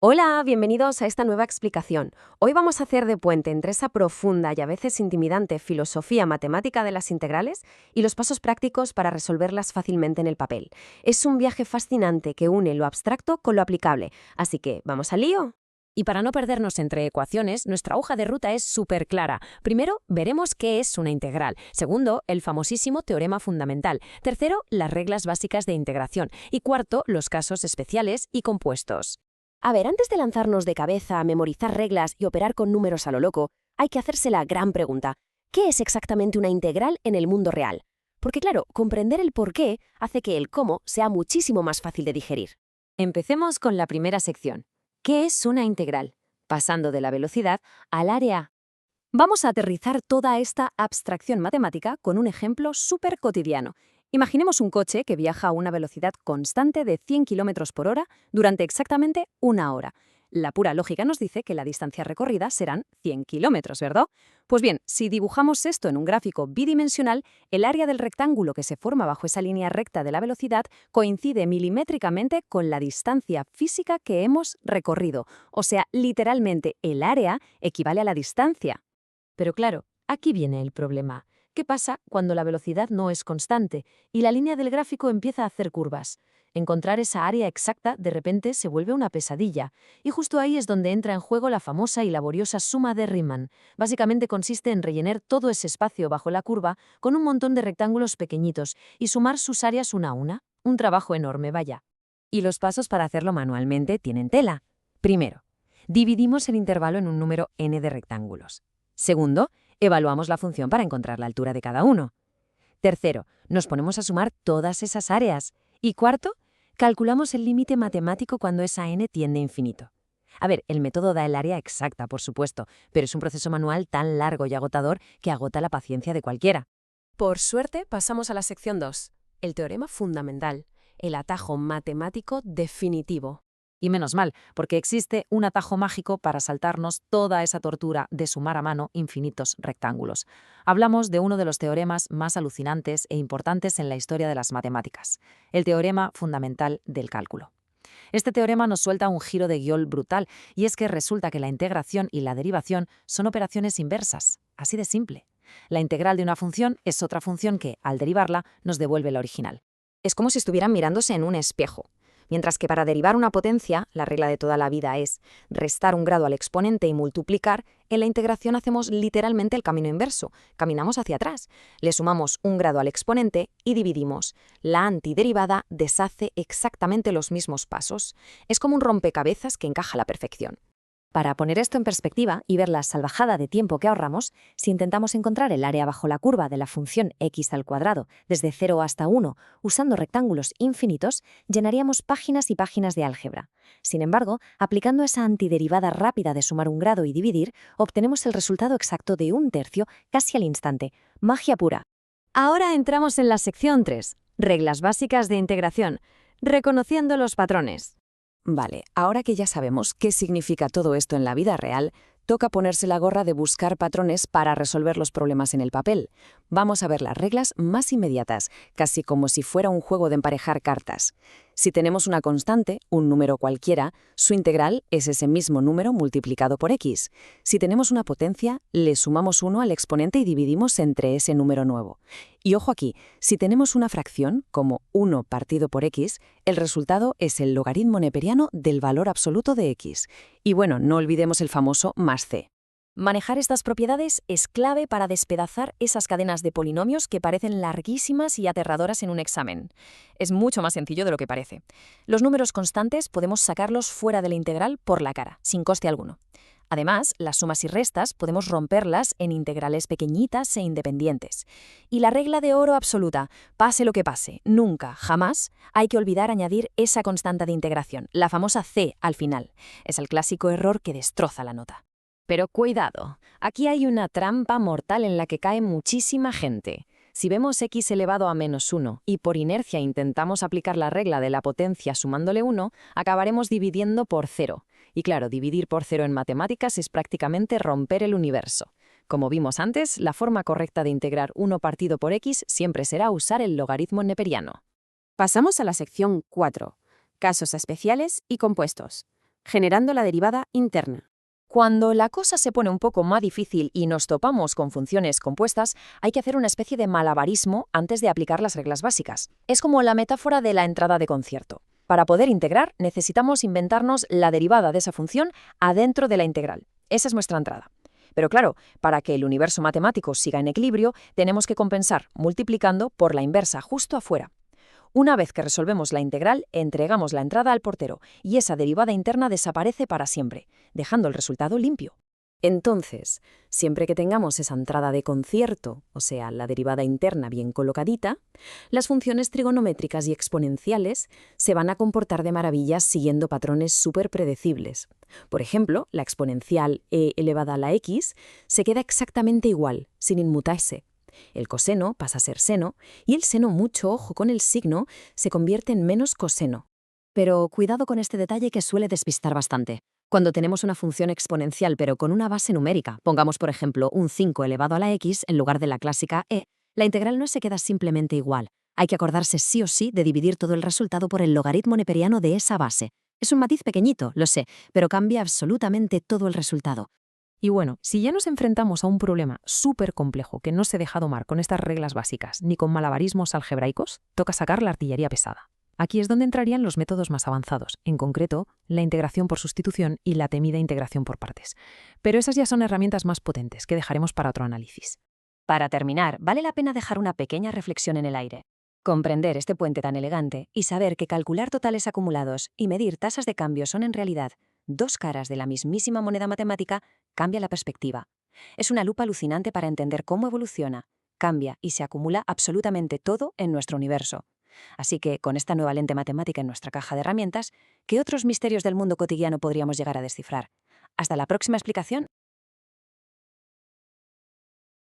Hola, bienvenidos a esta nueva explicación. Hoy vamos a hacer de puente entre esa profunda y a veces intimidante filosofía matemática de las integrales y los pasos prácticos para resolverlas fácilmente en el papel. Es un viaje fascinante que une lo abstracto con lo aplicable, así que ¿vamos al lío? Y para no perdernos entre ecuaciones, nuestra hoja de ruta es súper clara. Primero, veremos qué es una integral. Segundo, el famosísimo teorema fundamental. Tercero, las reglas básicas de integración. Y cuarto, los casos especiales y compuestos. A ver, antes de lanzarnos de cabeza a memorizar reglas y operar con números a lo loco, hay que hacerse la gran pregunta: ¿qué es exactamente una integral en el mundo real? Porque claro, comprender el por qué hace que el cómo sea muchísimo más fácil de digerir. Empecemos con la primera sección. ¿Qué es una integral? Pasando de la velocidad al área. Vamos a aterrizar toda esta abstracción matemática con un ejemplo súper cotidiano. Imaginemos un coche que viaja a una velocidad constante de 100 km por hora durante exactamente una hora. La pura lógica nos dice que la distancia recorrida serán 100 kilómetros, ¿verdad? Pues bien, si dibujamos esto en un gráfico bidimensional, el área del rectángulo que se forma bajo esa línea recta de la velocidad coincide milimétricamente con la distancia física que hemos recorrido. O sea, literalmente el área equivale a la distancia. Pero claro, aquí viene el problema. ¿Qué pasa cuando la velocidad no es constante y la línea del gráfico empieza a hacer curvas? Encontrar esa área exacta de repente se vuelve una pesadilla, y justo ahí es donde entra en juego la famosa y laboriosa suma de Riemann. Básicamente consiste en rellenar todo ese espacio bajo la curva con un montón de rectángulos pequeñitos y sumar sus áreas una a una. Un trabajo enorme, vaya. Y los pasos para hacerlo manualmente tienen tela. Primero, dividimos el intervalo en un número n de rectángulos. Segundo, evaluamos la función para encontrar la altura de cada uno. Tercero, nos ponemos a sumar todas esas áreas. Y cuarto, calculamos el límite matemático cuando esa n tiende a infinito. A ver, el método da el área exacta, por supuesto, pero es un proceso manual tan largo y agotador que agota la paciencia de cualquiera. Por suerte, pasamos a la sección 2, el teorema fundamental, el atajo matemático definitivo. Y menos mal, porque existe un atajo mágico para saltarnos toda esa tortura de sumar a mano infinitos rectángulos. Hablamos de uno de los teoremas más alucinantes e importantes en la historia de las matemáticas, el teorema fundamental del cálculo. Este teorema nos suelta un giro de guión brutal, y es que resulta que la integración y la derivación son operaciones inversas, así de simple. La integral de una función es otra función que, al derivarla, nos devuelve la original. Es como si estuvieran mirándose en un espejo. Mientras que para derivar una potencia, la regla de toda la vida es restar un grado al exponente y multiplicar, en la integración hacemos literalmente el camino inverso, caminamos hacia atrás, le sumamos un grado al exponente y dividimos. La antiderivada deshace exactamente los mismos pasos. Es como un rompecabezas que encaja a la perfección. Para poner esto en perspectiva y ver la salvajada de tiempo que ahorramos, si intentamos encontrar el área bajo la curva de la función x al cuadrado desde 0 hasta 1 usando rectángulos infinitos, llenaríamos páginas y páginas de álgebra. Sin embargo, aplicando esa antiderivada rápida de sumar un grado y dividir, obtenemos el resultado exacto de un tercio casi al instante. Magia pura. Ahora entramos en la sección 3, reglas básicas de integración, reconociendo los patrones. Vale, ahora que ya sabemos qué significa todo esto en la vida real, toca ponerse la gorra de buscar patrones para resolver los problemas en el papel. Vamos a ver las reglas más inmediatas, casi como si fuera un juego de emparejar cartas. Si tenemos una constante, un número cualquiera, su integral es ese mismo número multiplicado por x. Si tenemos una potencia, le sumamos 1 al exponente y dividimos entre ese número nuevo. Y ojo aquí, si tenemos una fracción, como 1 partido por x, el resultado es el logaritmo neperiano del valor absoluto de x. Y bueno, no olvidemos el famoso más c. Manejar estas propiedades es clave para despedazar esas cadenas de polinomios que parecen larguísimas y aterradoras en un examen. Es mucho más sencillo de lo que parece. Los números constantes podemos sacarlos fuera de la integral por la cara, sin coste alguno. Además, las sumas y restas podemos romperlas en integrales pequeñitas e independientes. Y la regla de oro absoluta, pase lo que pase, nunca, jamás, hay que olvidar añadir esa constante de integración, la famosa c al final. Es el clásico error que destroza la nota. Pero cuidado, aquí hay una trampa mortal en la que cae muchísima gente. Si vemos x elevado a menos 1 y por inercia intentamos aplicar la regla de la potencia sumándole 1, acabaremos dividiendo por 0. Y claro, dividir por 0 en matemáticas es prácticamente romper el universo. Como vimos antes, la forma correcta de integrar 1 partido por x siempre será usar el logaritmo neperiano. Pasamos a la sección 4, casos especiales y compuestos. generando la derivada interna. Cuando la cosa se pone un poco más difícil y nos topamos con funciones compuestas, hay que hacer una especie de malabarismo antes de aplicar las reglas básicas. Es como la metáfora de la entrada de concierto. Para poder integrar, necesitamos inventarnos la derivada de esa función adentro de la integral. Esa es nuestra entrada. Pero claro, para que el universo matemático siga en equilibrio, tenemos que compensar multiplicando por la inversa justo afuera. Una vez que resolvemos la integral, entregamos la entrada al portero y esa derivada interna desaparece para siempre, dejando el resultado limpio. Entonces, siempre que tengamos esa entrada de concierto, o sea, la derivada interna bien colocadita, las funciones trigonométricas y exponenciales se van a comportar de maravillas siguiendo patrones súper predecibles. Por ejemplo, la exponencial e elevada a la x se queda exactamente igual, sin inmutarse. El coseno pasa a ser seno y el seno, mucho ojo con el signo, se convierte en menos coseno. Pero cuidado con este detalle que suele despistar bastante. Cuando tenemos una función exponencial pero con una base numérica, pongamos por ejemplo un 5 elevado a la x en lugar de la clásica e, la integral no se queda simplemente igual. Hay que acordarse sí o sí de dividir todo el resultado por el logaritmo neperiano de esa base. Es un matiz pequeñito, lo sé, pero cambia absolutamente todo el resultado. Y bueno, si ya nos enfrentamos a un problema súper complejo que no se deja domar con estas reglas básicas ni con malabarismos algebraicos, toca sacar la artillería pesada. Aquí es donde entrarían los métodos más avanzados, en concreto, la integración por sustitución y la temida integración por partes. Pero esas ya son herramientas más potentes que dejaremos para otro análisis. Para terminar, vale la pena dejar una pequeña reflexión en el aire. Comprender este puente tan elegante y saber que calcular totales acumulados y medir tasas de cambio son en realidad dos caras de la mismísima moneda matemática cambia la perspectiva. Es una lupa alucinante para entender cómo evoluciona, cambia y se acumula absolutamente todo en nuestro universo. Así que, con esta nueva lente matemática en nuestra caja de herramientas, ¿qué otros misterios del mundo cotidiano podríamos llegar a descifrar? Hasta la próxima explicación.